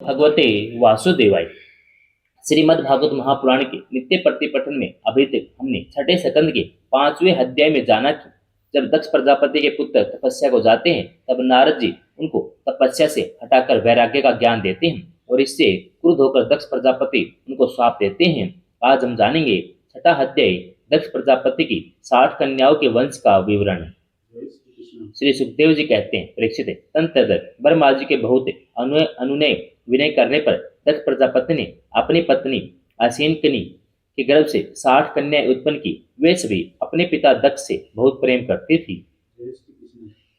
भगवते वासुदेवाय। श्रीमद् भागवत महापुराण के नित्य प्रतिपठन में अभी तक हमने छठे स्कंद के 5वें अध्याय में जाना कि जब दक्ष प्रजापति के पुत्र तपस्या को जाते हैं तब नारद जी उनको तपस्या से हटाकर वैराग्य का ज्ञान देते हैं और इससे क्रुद्ध होकर दक्ष प्रजापति उनको श्राप देते हैं। आज हम जानेंगे छठा अध्याय दक्ष प्रजापति की 60 कन्याओं के वंश का विवरण। श्री सुखदेव जी कहते हैं, परीक्षित तंत्र ब्रह्मा जी के बहुत अनुनय विनय करने पर दक्ष प्रजापति ने अपनी पत्नी असीनकनी के गर्भ से 60 कन्याएं उत्पन्न की। वे सभी अपने पिता दक्ष से बहुत प्रेम करती थी।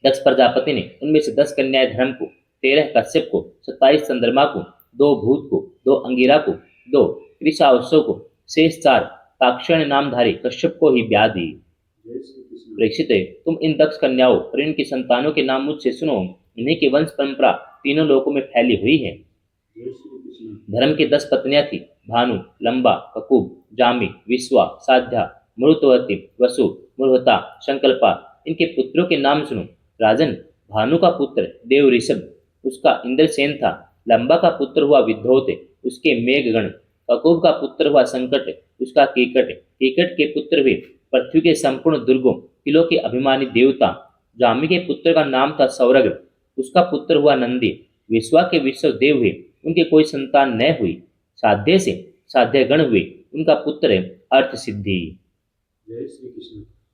दक्ष प्रजापति ने उनमें से 10 कन्याएं धर्म को, 13 कश्यप को, 27 चंद्रमा को, 2 भूत को, 2 अंगिरा को, 2 कृषावसों को, शेष 4 ताक्षण नामधारी कश्यप को ही ब्याह दी। परीक्षित, तुम इन दक्ष कन्याओं और इनकी संतानों के नाम मुझसे सुनो। इन्हीं की वंश परंपरा तीनों लोकों में फैली हुई है। धर्म की 10 पत्नियां थी, भानु, लंबा, ककुब, जामी, विश्वा, साध्या, मरुतवती, वसु, मुरहता, संकल्पा। इनके पुत्रों के नाम सुनो। राजन, भानु का पुत्र देव ऋषभ, उसका इंद्रसेन था। लंबा का पुत्र हुआ विद्योत, उसके मेघगण। ककुब का पुत्र हुआ संकट, उसका कीकट। कीकट के पुत्र हुए पृथ्वी के संपूर्ण दुर्गों किलों के अभिमानी देवता। जामी के पुत्र का नाम था सौरभ, उसका पुत्र हुआ नंदी। विश्वा के विश्व देव हुए, उनके कोई संतान न हुई। साध्य से साध्यगण हुए, उनका पुत्र अर्थ सिद्धि।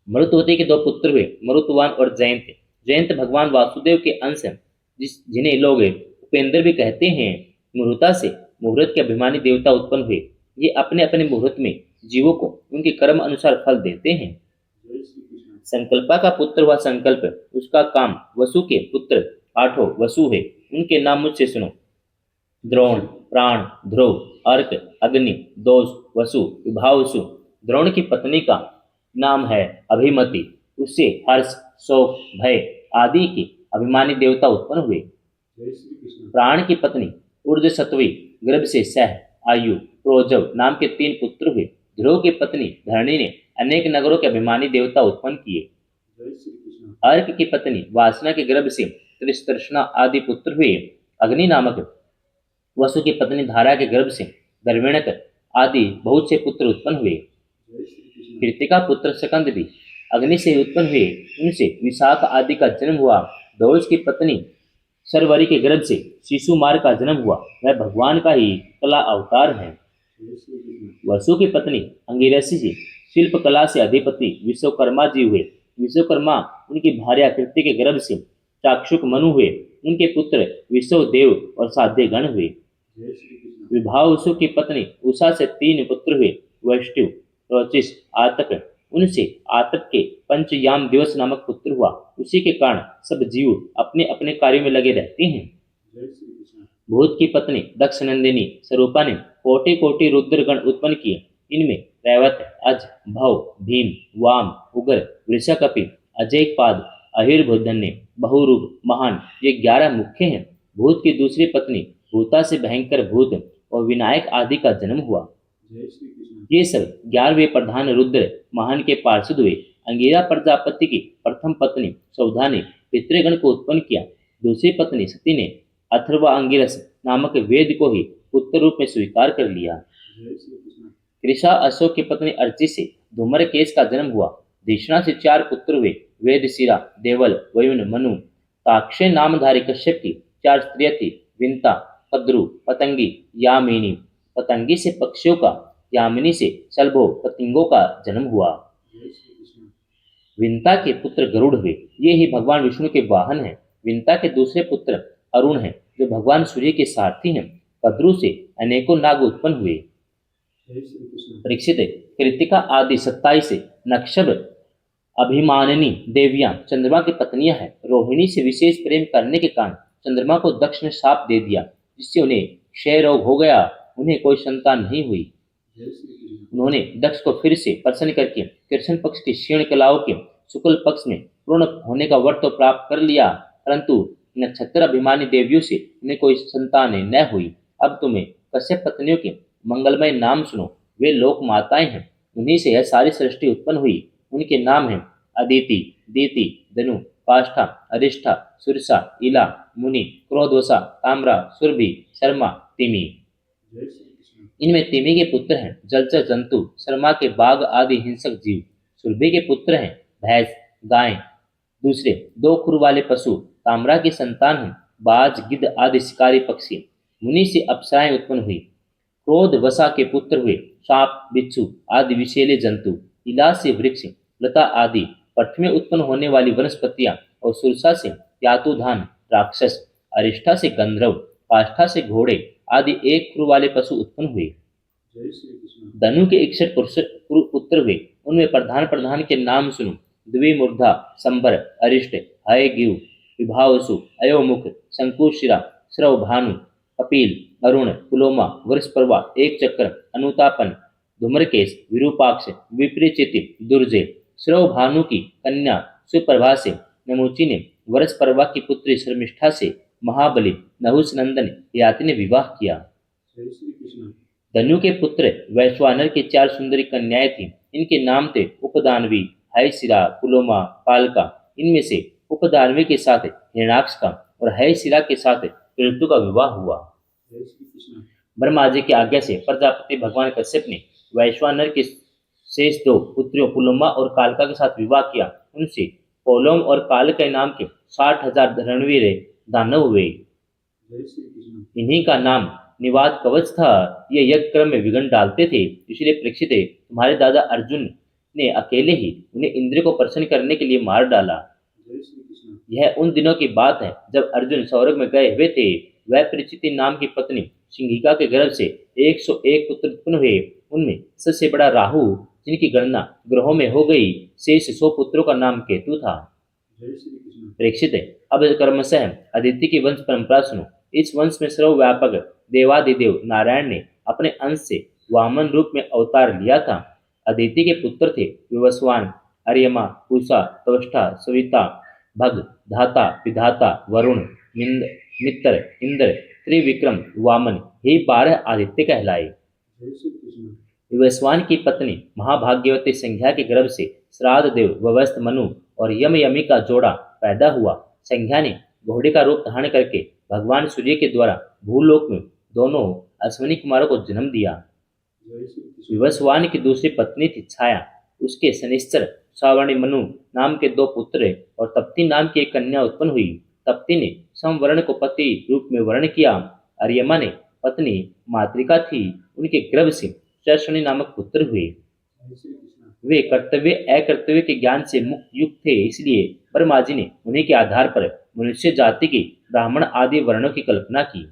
मरुतवती के 2 पुत्र हुए, मरुतवान और जयंत। जयंत भगवान वासुदेव के अंश हैं, जिन्हें लोग उपेंद्र भी कहते हैं। मुहूर्ता से मुहूर्त के अभिमानी देवता उत्पन्न हुए। ये अपने अपने मुहूर्त में जीवों को उनके कर्म अनुसार फल देते हैं। संकल्पा का पुत्र हुआ संकल्प, उसका काम। वसु के पुत्र 8 वसु है, उनके नाम मुझसे सुनो। द्रोण, प्राण, ध्रुव, अर्क, अग्नि, दोष, वसु, विभावसु। द्रोण की पत्नी का नाम है अभिमति, उससे हर्ष, शोक, भय आदि के अभिमानी देवता उत्पन्न हुए। प्राण की पत्नी ऊर्ध्वसत्वी, गर्भ से सह, आयु, प्रोजव नाम के 3 पुत्र हुए। ध्रुव की पत्नी धरणी ने अनेक नगरों के अभिमानी देवता उत्पन्न किए। अर्क की पत्नी वासना के गर्भ से त्रिस्तृष्णा आदि पुत्र हुए। अग्नि नामक वसु की पत्नी धारा के गर्भ से गर्विणक आदि बहुत से पुत्र उत्पन्न हुए। कृतिका पुत्र सकंद भी अग्नि से उत्पन्न हुए, उनसे विशाख आदि का जन्म हुआ। दोष की पत्नी सरवरी के गर्भ से शिशुमार का जन्म हुआ, वह भगवान का ही कला अवतार है। वसु की पत्नी अंगिरसी जी शिल्प कला से अधिपति विश्वकर्मा जी हुए। विश्वकर्मा उनकी भार्या कृति के गर्भ से चाक्षुक मनु हुए, उनके पुत्र विश्वदेव और साध्य गण हुए। विभावसु की पत्नी उषा से 3 पुत्र हुए, वैष्णव, रोचिस, आतक। उनसे आतक के पंचयाम दिवस नामक पुत्र हुआ। उसी के कारण सब जीव अपने अपने कार्यों में लगे रहते हैं। भूत की पत्नी दक्ष नंदिनी स्वरूपा ने कोटि कोटि रुद्रगण उत्पन्न किए। इनमें रैवत, अज, भव, भीम, वाम, उग्र, वृषकपि, अजयपाद, अहिर्भुधन्य, बहुरूप, महान, ये 11 मुख्य हैं। भूत की दूसरी पत्नी भूता से भयंकर भूत और विनायक आदि का जन्म हुआ। ये सब 11वें प्रधान रुद्र महान के पार्षद हुए। अंगिरा प्रजापति की प्रथम पत्नी सौधा ने पितृगण को उत्पन्न किया। दूसरी पत्नी सती ने अथर्वा अंगिरस नामक वेद को ही पुत्र रूप में स्वीकार कर लिया। कृषा अशोक की पत्नी अर्ची से धूम्रकेश का जन्म हुआ। धिषणा से 4 पुत्र हुए, वेदशिरा, देवल, वयुन, मनु। ताक्षय नामधारी कश्यप की 4 स्त्रियां थी, विंता, कद्रु, पतंगी, यामिनी। पतंगी से पक्षियों का, यामिनी से सल्भो पतंगों का जन्म हुआ। विंता के पुत्र गरुड़ हुए, ये ही भगवान विष्णु के वाहन हैं। विंता के दूसरे पुत्र अरुण हैं, जो भगवान सूर्य के सारथी हैं। कद्रु से अनेकों नाग उत्पन्न हुए। परीक्षित, कृतिका आदि 27 नक्षत्र अभिमानिनी देवियां चंद्रमा की पत्नियां हैं। रोहिणी से विशेष प्रेम करने के कारण चंद्रमा को दक्ष ने शाप दे दिया, जिससे उन्हें क्षय रोग हो गया। उन्हें कोई संतान नहीं हुई। उन्होंने दक्ष को फिर से प्रसन्न करके कृष्ण पक्ष की क्षीण कलाओं के शुक्ल पक्ष में पूर्ण होने का व्रत तो प्राप्त कर लिया, परंतु नक्षत्र अभिमानी देवियों से उन्हें कोई संतान न हुई। अब तुम्हें कश्यप पत्नियों के मंगलमय नाम सुनो। वे लोक माताएं हैं, उन्हीं से यह सारी सृष्टि उत्पन्न हुई। उनके नाम हैं अदिति, दीति, धनु, काष्ठा, अरिष्ठा, सुरसा, इला, मुनि, क्रोधवसा, ताम्रा, सुरभि, शर्मा, तिमी। इनमें तिमी के पुत्र हैं जलचर जंतु, शर्मा के बाघ आदि हिंसक जीव, सुरभि के पुत्र हैं भैंस, गाय, दूसरे दो खुर वाले पशु, ताम्रा की संतान हैं बाज, गिद्ध आदि शिकारी पक्षी। मुनि से अप्सराएं उत्पन्न हुई। क्रोध वसा के पुत्र हुए सांप, बिच्छू आदि विषैले जंतु। इला से वृक्ष, लता आदि, पृथ्वी में उत्पन्न होने वाली वनस्पतियां, और सुरसा से यातुधान राक्षस, अरिष्ठा से गंधर्व, काष्ठा से घोड़े आदि एक खुर वाले पशु उत्पन्न हुए। धनु के 61 पुत्र हुए। उनमें प्रधान प्रधान के नाम सुनो। द्विमूर्धा, संबर, अरिष्ट, हयग्रीव, विभावसु, अयोमुख, शंकुशिरा, श्रव भानु, कपिल, अरुण, पुलोमा, वृषपर्वा, एक चक्र, अनुतापन, धूम्रकेश, विरूपाक्ष, विपरीचिति, दुर्जय। श्रव भानु की कन्या सुप्रभा से नमुची ने वृषपर्वा की पुत्री शर्मिष्ठा से महाबली नहुस नंदन याति ने विवाह किया। धनु के पुत्र वैश्वानर की 4 सुंदरी कन्याएं थीं। इनके नाम थे उपदानवी, हयशिरा, पुलोमा, कालका। इनमें से उपदानवी के साथ हिरणाक्ष का और हयशिरा के साथ ऋतु का विवाह हुआ। ब्रह्मा जी की आज्ञा से प्रजापति भगवान कश्यप ने वैश्वानर के शेष 2 पुत्रियों पुलोमा और कालका के साथ विवाह किया। उनसे पोलोम और काल के नाम के 60,000 रणवीर दानव हुए। इन्हीं का नाम निवात कवच था। ये यज्ञ क्रम में विघ्न डालते थे, इसलिए परीक्षित तुम्हारे दादा अर्जुन ने अकेले ही उन्हें इंद्र को प्रसन्न करने के लिए मार डाला। यह उन दिनों की बात है जब अर्जुन सौरभ में गए हुए थे। वह परीक्षित नाम की पत्नी सिंहिका के गर्भ से 101 पुत्र उत्पन्न हुए। उनमें सबसे बड़ा राहु, जिनकी गणना ग्रहों में हो गई। शेष 100 पुत्रों का नाम केतु था। परीक्षित अब क्रमशः अदिति की वंश परंपरा सुनो। इस वंश में सर्वव्यापक देवादिदेव नारायण ने अपने अंश से वामन रूप में अवतार लिया था। अदिति के पुत्र थे विवस्वान, अर्यमा, पूषा, त्वष्टा, सविता, भग, धाता, विधाता, वरुण, मित्र, इंद्र, त्रिविक्रम, वामन। ही 12 आदित्य कहलाए। विवस्वान की पत्नी महाभाग्यवती संज्ञा के गर्भ से श्राद्ध देव ववस्त मनु और यम यमी का जोड़ा पैदा हुआ। संज्ञा ने घोड़े का रूप धारण करके भगवान सूर्य के द्वारा भूलोक में दोनों अश्विनी कुमारों को जन्म दिया। विवस्वान की दूसरी पत्नी थी छाया। उसके शनिश्चर, सावर्णी मनु नाम के 2 पुत्र और तप्ती नाम की एक कन्या उत्पन्न हुई। तप्ती ने समवर्ण को पति रूप में वर्ण किया। अर्यमा ने पत्नी मातृका थी। उनके गर्भ से शर्षणी नामक पुत्र हुए। वे कर्तव्य अकर्तव्य के ज्ञान से मुक्त युक्त थे, इसलिए ब्रह्मा जी ने उन्हीं के आधार पर मनुष्य जाति की ब्राह्मण आदि वर्णों की कल्पना की।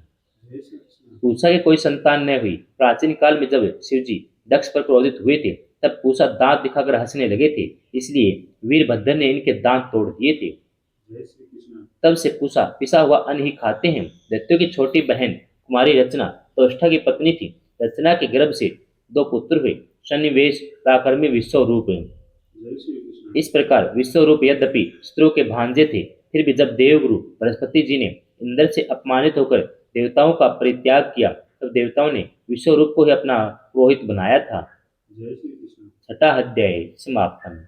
पूषा की कोई संतान न हुई। प्राचीन काल में जब शिवजी दक्ष पर क्रोधित हुए थे, तब पूषा दांत दिखाकर हंसने लगे थे, इसलिए वीरभद्र ने इनके दांत तोड़ दिए थे। तब से पूषा पिसा हुआ अन्न ही खाते हैं। दैत्यों की छोटी बहन कुमारी रचना त्वष्टा की पत्नी थी। रचना के गर्भ से 2 पुत्र हुए, सन्निवेश, पराक्रमी, विश्वरूप। इस प्रकार विश्वरूप यद्यपि शत्रु के भांजे थे, फिर भी जब देवगुरु बृहस्पति जी ने इंद्र से अपमानित होकर देवताओं का परित्याग किया, तब देवताओं ने विश्वरूप को ही अपना पुरोहित बनाया था। 6वां अध्याय समापन।